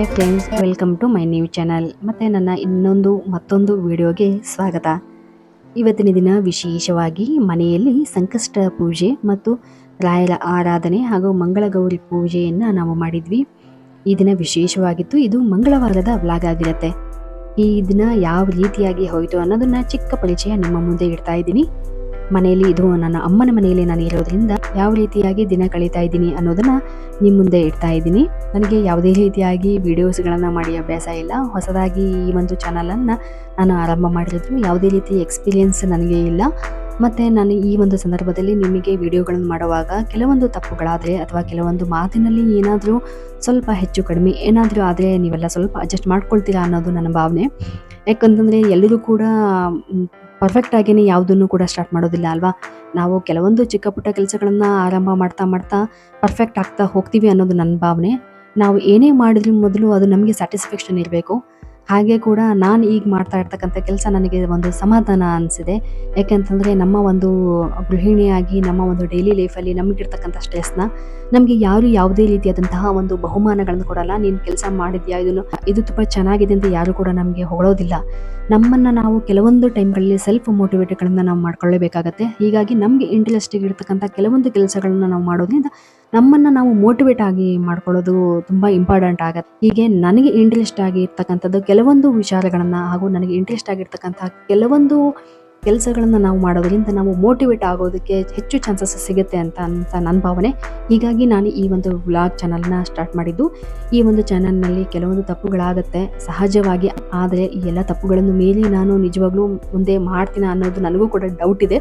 Hi friends, welcome to my new channel. ಮತ್ತು ನನ್ನ ಮತ್ತೊಂದು ವಿಡಿಯೋಗೆ ಸ್ವಾಗತ. ಇವತ್ತಿನ ದಿನ ವಿಶೇಷವಾಗಿ ಮನೆಯಲ್ಲಿ ಸಂಕಷ್ಟ ಪೂಜೆ ಮತ್ತು ರಾಯರ ಆರಾಧನೆ ಹಾಗೂ ಮಂಗಳಗೌರಿ ಪೂಜೆಯನ್ನು ನಾವು ಮಾಡಿದ್ವಿ. ಈ ದಿನ ವಿಶೇಷವಾಗಿತ್ತು. ಇದು ಮಂಗಳವಾರದ ವ್ಲಾಗ್ ಆಗಿರುತ್ತೆ. ಈ ದಿನ ಯಾವ ರೀತಿಯಾಗಿ ಹೋಯಿತು ಅನ್ನೋದನ್ನ ಚಿಕ್ಕ ಪರಿಚಯ ನಿಮ್ಮ ಮುಂದೆ ಇಡ್ತಾ ಇದ್ದೀನಿ. ಮನೆಯಲ್ಲಿ ಇದು ನನ್ನ ಅಮ್ಮನ ಮನೆಯಲ್ಲಿ ನಾನು ಇರೋದ್ರಿಂದ ಯಾವ ರೀತಿಯಾಗಿ ದಿನ ಕಳೀತಾ ಇದ್ದೀನಿ ಅನ್ನೋದನ್ನ ನಿಮ್ಮ ಮುಂದೆ ಇಡ್ತಾ ಇದ್ದೀನಿ. ನನಗೆ ಯಾವುದೇ ರೀತಿಯಾಗಿ ವಿಡಿಯೋಸ್ಗಳನ್ನು ಮಾಡಿ ಅಭ್ಯಾಸ ಇಲ್ಲ. ಹೊಸದಾಗಿ ಈ ಒಂದು ಚಾನಲನ್ನು ನಾನು ಆರಂಭ ಮಾಡಿರೋದು. ಯಾವುದೇ ರೀತಿ ಎಕ್ಸ್ಪೀರಿಯೆನ್ಸ್ ನನಗೆ ಇಲ್ಲ. ಮತ್ತು ನಾನು ಈ ಒಂದು ಸಂದರ್ಭದಲ್ಲಿ ನಿಮಗೆ ವಿಡಿಯೋಗಳನ್ನು ಮಾಡುವಾಗ ಕೆಲವೊಂದು ತಪ್ಪುಗಳಾದರೆ ಅಥವಾ ಕೆಲವೊಂದು ಮಾತಿನಲ್ಲಿ ಏನಾದರೂ ಸ್ವಲ್ಪ ಹೆಚ್ಚು ಕಡಿಮೆ ಏನಾದರೂ ಆದರೆ ನೀವೆಲ್ಲ ಸ್ವಲ್ಪ ಅಡ್ಜಸ್ಟ್ ಮಾಡ್ಕೊಳ್ತೀರಾ ಅನ್ನೋದು ನನ್ನ ಭಾವನೆ. ಯಾಕಂತಂದರೆ ಎಲ್ಲರೂ ಕೂಡ ಪರ್ಫೆಕ್ಟ್ ಆಗಿಯೇ ಯಾವುದನ್ನು ಕೂಡ ಸ್ಟಾರ್ಟ್ ಮಾಡೋದಿಲ್ಲ ಅಲ್ವಾ. ನಾವು ಕೆಲವೊಂದು ಚಿಕ್ಕ ಪುಟ್ಟ ಕೆಲಸಗಳನ್ನು ಆರಂಭ ಮಾಡ್ತಾ ಪರ್ಫೆಕ್ಟ್ ಆಗ್ತಾ ಹೋಗ್ತೀವಿ ಅನ್ನೋದು ನನ್ನ ಭಾವನೆ. ನಾವು ಏನೇ ಮಾಡಿದ್ರೂ ಮೊದಲು ಅದು ನಮಗೆ ಸ್ಯಾಟಿಸ್ಫ್ಯಾಕ್ಷನ್ ಇರಬೇಕು. ಹಾಗೆ ಕೂಡ ನಾನು ಈಗ ಮಾಡ್ತಾ ಇರ್ತಕ್ಕಂಥ ಕೆಲಸ ನನಗೆ ಒಂದು ಸಮಾಧಾನ ಅನಿಸಿದೆ. ಯಾಕೆಂತಂದರೆ ನಮ್ಮ ಒಂದು ಗೃಹಿಣಿಯಾಗಿ ನಮ್ಮ ಒಂದು ಡೈಲಿ ಲೈಫಲ್ಲಿ ನಮಗಿರ್ತಕ್ಕಂಥ ಸ್ಟ್ರೆಸ್ನ ನಮಗೆ ಯಾರು ಯಾವುದೇ ರೀತಿಯಾದಂತಹ ಒಂದು ಬಹುಮಾನಗಳನ್ನು ಕೊಡಲ್ಲ. ನೀನು ಕೆಲಸ ಮಾಡಿದ್ಯಾ, ಇದು ತುಂಬ ಚೆನ್ನಾಗಿದೆ ಅಂತ ಯಾರು ಕೂಡ ನಮಗೆ ಹೊಗಳೋದಿಲ್ಲ. ನಮ್ಮನ್ನು ನಾವು ಕೆಲವೊಂದು ಟೈಮ್ಗಳಲ್ಲಿ ಸೆಲ್ಫ್ ಮೋಟಿವೇಟ್ಗಳನ್ನು ನಾವು ಮಾಡ್ಕೊಳ್ಳೇಬೇಕಾಗತ್ತೆ. ಹೀಗಾಗಿ ನಮಗೆ ಇಂಟ್ರೆಸ್ಟಿಗೆ ಇರ್ತಕ್ಕಂಥ ಕೆಲವೊಂದು ಕೆಲಸಗಳನ್ನ ನಾವು ಮಾಡೋದ್ರಿಂದ ನಮ್ಮನ್ನು ನಾವು ಮೋಟಿವೇಟ್ ಆಗಿ ಮಾಡ್ಕೊಳ್ಳೋದು ತುಂಬ ಇಂಪಾರ್ಟೆಂಟ್ ಆಗತ್ತೆ. ಹೀಗೆ ನನಗೆ ಇಂಟ್ರೆಸ್ಟ್ ಆಗಿ ಇರ್ತಕ್ಕಂಥದ್ದು ಕೆಲವೊಂದು ವಿಚಾರಗಳನ್ನು ಹಾಗೂ ನನಗೆ ಇಂಟ್ರೆಸ್ಟ್ ಆಗಿರ್ತಕ್ಕಂಥ ಕೆಲವೊಂದು ಕೆಲಸಗಳನ್ನು ನಾವು ಮಾಡೋದ್ರಿಂದ ನಾವು ಮೋಟಿವೇಟ್ ಆಗೋದಕ್ಕೆ ಹೆಚ್ಚು ಚಾನ್ಸಸ್ ಸಿಗುತ್ತೆ ಅಂತ ನನ್ನ ಭಾವನೆ. ಹೀಗಾಗಿ ನಾನು ಈ ಒಂದು ವ್ಲಾಗ್ ಚಾನಲ್ನ ಸ್ಟಾರ್ಟ್ ಮಾಡಿದ್ದು. ಈ ಒಂದು ಚಾನಲ್ನಲ್ಲಿ ಕೆಲವೊಂದು ತಪ್ಪುಗಳಾಗತ್ತೆ ಸಹಜವಾಗಿ. ಆದರೆ ಈ ಎಲ್ಲ ತಪ್ಪುಗಳನ್ನು ಮೀರಿ ನಾನು ನಿಜವಾಗ್ಲೂ ಮುಂದೆ ಮಾಡ್ತೀನಿ ಅನ್ನೋದು ನನಗೂ ಕೂಡ ಡೌಟ್ ಇದೆ.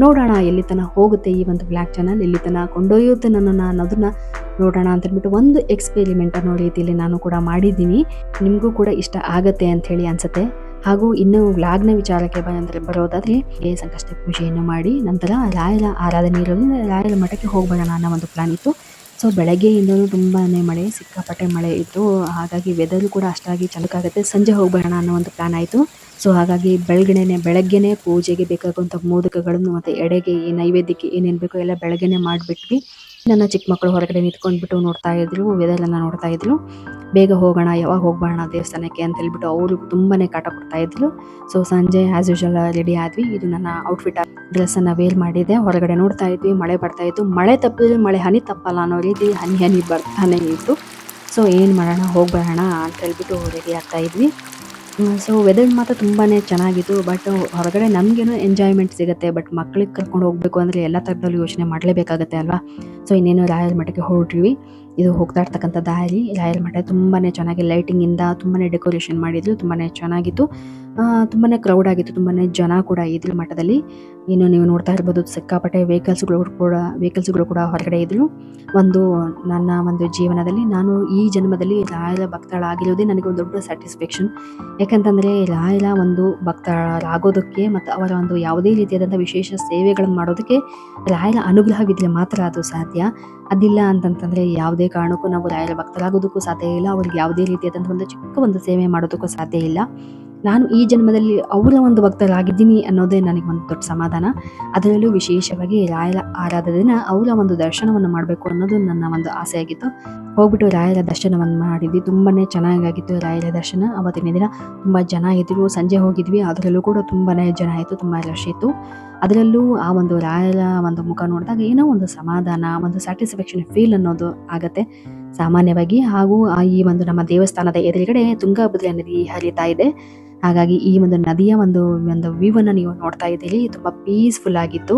ನೋಡೋಣ ಎಲ್ಲಿ ತನಕ ಹೋಗುತ್ತೆ ಈ ಒಂದು ವ್ಲಾಗ್ ಚಾನಲ್, ಎಲ್ಲಿ ತನಕ ಕೊಂಡೊಯ್ಯುತ್ತೆ ನನ್ನನ್ನು ಅನ್ನೋದನ್ನ ನೋಡೋಣ ಅಂತಂದ್ಬಿಟ್ಟು ಒಂದು ಎಕ್ಸ್ಪೆರಿಮೆಂಟ್ ಅನ್ನೋ ರೀತಿಯಲ್ಲಿ ನಾನು ಕೂಡ ಮಾಡಿದ್ದೀನಿ. ನಿಮಗೂ ಕೂಡ ಇಷ್ಟ ಆಗತ್ತೆ ಅಂಥೇಳಿ ಅನಿಸುತ್ತೆ. ಹಾಗೂ ಇನ್ನು ವ್ಲಾಗ್ನ ವಿಚಾರಕ್ಕೆ ಬರೋದಾದರೆ ಸಂಕಷ್ಟ ಪೂಜೆಯನ್ನು ಮಾಡಿ ನಂತರ ರಾಯರ ಆರಾಧನೆ ಇರೋದ್ರಿಂದ ರಾಯರ ಮಠಕ್ಕೆ ಹೋಗ್ಬರೋಣ ಅನ್ನೋ ಒಂದು ಪ್ಲಾನ್ ಇತ್ತು. ಸೊ ಬೆಳಗ್ಗೆಯಿಂದಲೂ ತುಂಬಾ ಸಿಕ್ಕಾಪಟ್ಟೆ ಮಳೆ ಇತ್ತು. ಹಾಗಾಗಿ ವೆದರು ಕೂಡ ಅಷ್ಟಾಗಿ ಚಲಕಾಗುತ್ತೆ. ಸಂಜೆ ಹೋಗ್ಬರೋಣ ಅನ್ನೋ ಒಂದು ಪ್ಲಾನ್ ಆಯಿತು. ಸೊ ಹಾಗಾಗಿ ಬೆಳಗ್ಗೆನೆ ಪೂಜೆಗೆ ಬೇಕಾಗುವಂಥ ಮೋದಕಗಳನ್ನು ಮತ್ತು ಎಡೆಗೆ ನೈವೇದ್ಯಕ್ಕೆ ಏನೇನು ಬೇಕೋ ಎಲ್ಲ ಬೆಳಗ್ಗೆನೆ ಮಾಡಿಬಿಟ್ವಿ. ನನ್ನ ಚಿಕ್ಕ ಮಕ್ಕಳು ಹೊರಗಡೆ ನಿಂತ್ಕೊಂಡ್ಬಿಟ್ಟು ನೋಡ್ತಾ ಇದ್ರು, ವೆದರನ್ನು ನೋಡ್ತಾ ಇದ್ರು. ಬೇಗ ಹೋಗೋಣ, ಯಾವಾಗ ಹೋಗ್ಬೋಣ ದೇವಸ್ಥಾನಕ್ಕೆ ಅಂತ ಹೇಳ್ಬಿಟ್ಟು ಅವರು ತುಂಬಾ ಕಾಟ ಕೊಡ್ತಾ ಇದ್ರು. ಸೊ ಸಂಜೆ ಆ್ಯಸ್ ಯೂಶುವಲ್ ರೆಡಿ ಆದ್ವಿ. ಇದು ನನ್ನ ಔಟ್ಫಿಟ್, ಡ್ರೆಸ್ಸನ್ನು ವೇರ್ ಮಾಡಿದೆ. ಹೊರಗಡೆ ನೋಡ್ತಾ ಇದ್ವಿ, ಮಳೆ ಬರ್ತಾ ಇತ್ತು. ಮಳೆ ತಪ್ಪಿದ್ರೆ ಮಳೆ ಹನಿ ತಪ್ಪಲ್ಲ ಅನ್ನೋ ರೀತಿ ಹನಿ ಬರ್ತಾನೆ ಇತ್ತು. ಸೊ ಏನು ಮಾಡೋಣ, ಹೋಗ್ಬರೋಣ ಅಂತ ಹೇಳ್ಬಿಟ್ಟು ರೆಡಿ ಆಗ್ತಾ ಇದ್ವಿ. ಸೊ ವೆದರ್ ಮಾತ್ರ ತುಂಬಾ ಚೆನ್ನಾಗಿತ್ತು. ಬಟ್ ಹೊರಗಡೆ ನಮಗೇನೋ ಎಂಜಾಯ್ಮೆಂಟ್ ಸಿಗುತ್ತೆ. ಬಟ್ ಮಕ್ಕಳಿಗೆ ಕರ್ಕೊಂಡು ಹೋಗಬೇಕು ಅಂದರೆ ಎಲ್ಲ ಥರದಲ್ಲೂ ಯೋಚನೆ ಮಾಡಲೇಬೇಕಾಗತ್ತೆ ಅಲ್ವಾ. ಸೊ ಇನ್ನೇನು ರಾಯರ ಮಠಕ್ಕೆ ಹೊರಟ್ವಿ. ಇದು ಹೋಗ್ತಾ ಇರ್ತಕ್ಕಂಥ ದಾರಿ ರಾಯರ ಮಠ. ತುಂಬಾ ಚೆನ್ನಾಗಿ ಲೈಟಿಂಗಿಂದ ತುಂಬಾ ಡೆಕೋರೇಷನ್ ಮಾಡಿದ್ರು. ತುಂಬಾ ಚೆನ್ನಾಗಿತ್ತು. ತುಂಬಾ ಕ್ರೌಡ್ ಆಗಿತ್ತು. ತುಂಬಾ ಜನ ಕೂಡ ಇದ್ರು ಮಠದಲ್ಲಿ. ಇನ್ನು ನೀವು ನೋಡ್ತಾ ಇರ್ಬೋದು ಸಿಕ್ಕಾಪಟ್ಟೆ ವೆಹಿಕಲ್ಸ್ಗಳು ಕೂಡ ಹೊರಗಡೆ ಇದ್ರು. ನನ್ನ ಒಂದು ಜೀವನದಲ್ಲಿ ನಾನು ಈ ಜನ್ಮದಲ್ಲಿ ರಾಯರ ಭಕ್ತಳಾಗಿರೋದೇ ನನಗೆ ಒಂದು ದೊಡ್ಡ ಸ್ಯಾಟಿಸ್ಫ್ಯಾಕ್ಷನ್. ಯಾಕಂತಂದರೆ ರಾಯರ ಒಂದು ಭಕ್ತಳಾಗೋದಕ್ಕೆ ಮತ್ತು ಅವರ ಒಂದು ಯಾವುದೇ ರೀತಿಯಾದಂಥ ವಿಶೇಷ ಸೇವೆಗಳನ್ನು ಮಾಡೋದಕ್ಕೆ ರಾಯರ ಅನುಗ್ರಹವಿದ್ರೆ ಮಾತ್ರ ಅದು ಸಾಧ್ಯ. ಅದಿಲ್ಲ ಅಂತಂತಂದರೆ ಯಾವುದೇ ಕಾರಣಕ್ಕೂ ನಾವು ರಾಯರ ಭಕ್ತರಾಗೋದಕ್ಕೂ ಸಾಧ್ಯ ಇಲ್ಲ. ಅವ್ರಿಗೆ ಯಾವುದೇ ರೀತಿಯಾದಂಥ ಒಂದು ಚಿಕ್ಕ ಒಂದು ಸೇವೆ ಮಾಡೋದಕ್ಕೂ ಸಾಧ್ಯ ಇಲ್ಲ. ನಾನು ಈ ಜನ್ಮದಲ್ಲಿ ಅವರ ಒಂದು ಭಕ್ತರಾಗಿದ್ದೀನಿ ಅನ್ನೋದೇ ನನಗೆ ಒಂದು ದೊಡ್ಡ ಸಮಾಧಾನ. ಅದರಲ್ಲೂ ವಿಶೇಷವಾಗಿ ರಾಯರ ಆರಾಧನೆ ದಿನ ಅವರ ಒಂದು ದರ್ಶನವನ್ನು ಮಾಡಬೇಕು ಅನ್ನೋದು ನನ್ನ ಒಂದು ಆಸೆ ಆಗಿತ್ತು. ಹೋಗ್ಬಿಟ್ಟು ರಾಯರ ದರ್ಶನವನ್ನು ಮಾಡಿದ್ವಿ. ತುಂಬಾ ಚೆನ್ನಾಗಾಗಿತ್ತು ರಾಯರ ದರ್ಶನ. ಅವತ್ತಿನ ದಿನ ತುಂಬ ಜನ ಇದ್ದರು. ಸಂಜೆ ಹೋಗಿದ್ವಿ, ಅದರಲ್ಲೂ ಕೂಡ ತುಂಬಾ ಜನ ಆಯಿತು. ತುಂಬ ರಶ್ ಇತ್ತು. ಅದರಲ್ಲೂ ಆ ಒಂದು ರಾಯರ ಒಂದು ಮುಖ ನೋಡಿದಾಗ ಏನೋ ಒಂದು ಸಮಾಧಾನ, ಒಂದು ಸ್ಯಾಟಿಸ್ಫ್ಯಾಕ್ಷನ್ ಫೀಲ್ ಅನ್ನೋದು ಆಗತ್ತೆ ಸಾಮಾನ್ಯವಾಗಿ. ಹಾಗೂ ಈ ಒಂದು ನಮ್ಮ ದೇವಸ್ಥಾನದ ಎದುರುಗಡೆ ತುಂಗಭದ್ರಾ ನದಿ ಹರಿತಾ ಇದೆ. ಹಾಗಾಗಿ ಈ ಒಂದು ನದಿಯ ಒಂದು ವ್ಯೂ ಅನ್ನು ನೀವು ನೋಡ್ತಾ ಇದ್ದೀರಿ. ತುಂಬ ಪೀಸ್ಫುಲ್ ಆಗಿತ್ತು,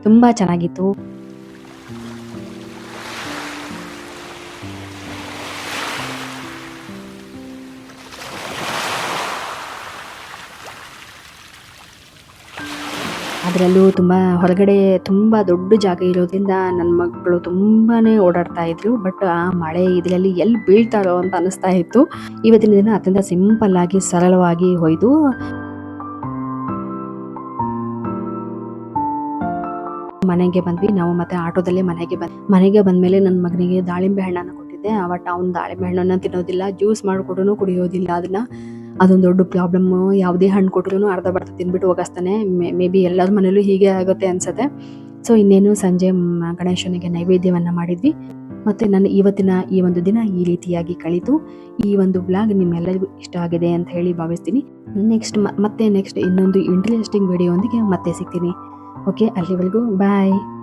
ತುಂಬ ಚೆನ್ನಾಗಿತ್ತು. ಅದರಲ್ಲೂ ಹೊರಗಡೆ ತುಂಬ ದೊಡ್ಡ ಜಾಗ ಇರೋದ್ರಿಂದ ನನ್ನ ಮಕ್ಕಳು ತುಂಬಾ ಓಡಾಡ್ತಾ ಇದ್ರು. ಬಟ್ ಆ ಮಳೆ ಇದರಲ್ಲಿ ಎಲ್ಲಿ ಬೀಳ್ತಾರೋ ಅಂತ ಅನಿಸ್ತಾ ಇತ್ತು. ಇವತ್ತಿನ ದಿನ ಅತ್ಯಂತ ಸಿಂಪಲ್ ಆಗಿ ಸರಳವಾಗಿ ಹೋಯ್ತು. ಮನೆಗೆ ಬಂದ್ವಿ ನಾವು. ಮತ್ತೆ ಆಟೋದಲ್ಲೇ ಮನೆಗೆ ಬಂದ್ಮೇಲೆ ನನ್ನ ಮಗನಿಗೆ ದಾಳಿಂಬೆ ಹಣ್ಣನ್ನು ಕೊಟ್ಟಿದ್ದೆ. ಬಟ್ ಅವ್ನು ದಾಳಿಂಬೆ ಹಣ್ಣನ್ನು ತಿನ್ನೋದಿಲ್ಲ, ಜ್ಯೂಸ್ ಮಾಡಿಕೊಟ್ಟು ಕುಡಿಯೋದಿಲ್ಲ. ಅದೊಂದು ದೊಡ್ಡ ಪ್ರಾಬ್ಲಮ್ಮು. ಯಾವುದೇ ಹಣ್ಣು ಕೊಟ್ಟರು ಅರ್ಧ ಬರ್ಧ ತಿಂದ್ಬಿಟ್ಟು ಹೋಗಿಸ್ತಾನೆ. ಮೇ ಬಿ ಎಲ್ಲರ ಮನೇಲೂ ಹೀಗೆ ಆಗುತ್ತೆ ಅನ್ಸುತ್ತೆ. ಸೊ ಇನ್ನೇನು ಸಂಜೆ ಗಣೇಶನಿಗೆ ನೈವೇದ್ಯವನ್ನು ಮಾಡಿದ್ವಿ. ಮತ್ತು ನನ್ನ ಇವತ್ತಿನ ಈ ಒಂದು ದಿನ ಈ ರೀತಿಯಾಗಿ ಕಳೀತು. ಈ ಒಂದು ಬ್ಲಾಗ್ ನಿಮ್ಮೆಲ್ಲರಿಗೂ ಇಷ್ಟ ಆಗಿದೆ ಅಂತ ಹೇಳಿ ಭಾವಿಸ್ತೀನಿ. ನೆಕ್ಸ್ಟ್ ಇನ್ನೊಂದು ಇಂಟ್ರೆಸ್ಟಿಂಗ್ ವಿಡಿಯೋ ಒಂದಿಗೆ ಮತ್ತೆ ಸಿಗ್ತೀನಿ. ಓಕೆ, ಅಲ್ಲಿವರೆಗೂ ಬಾಯ್.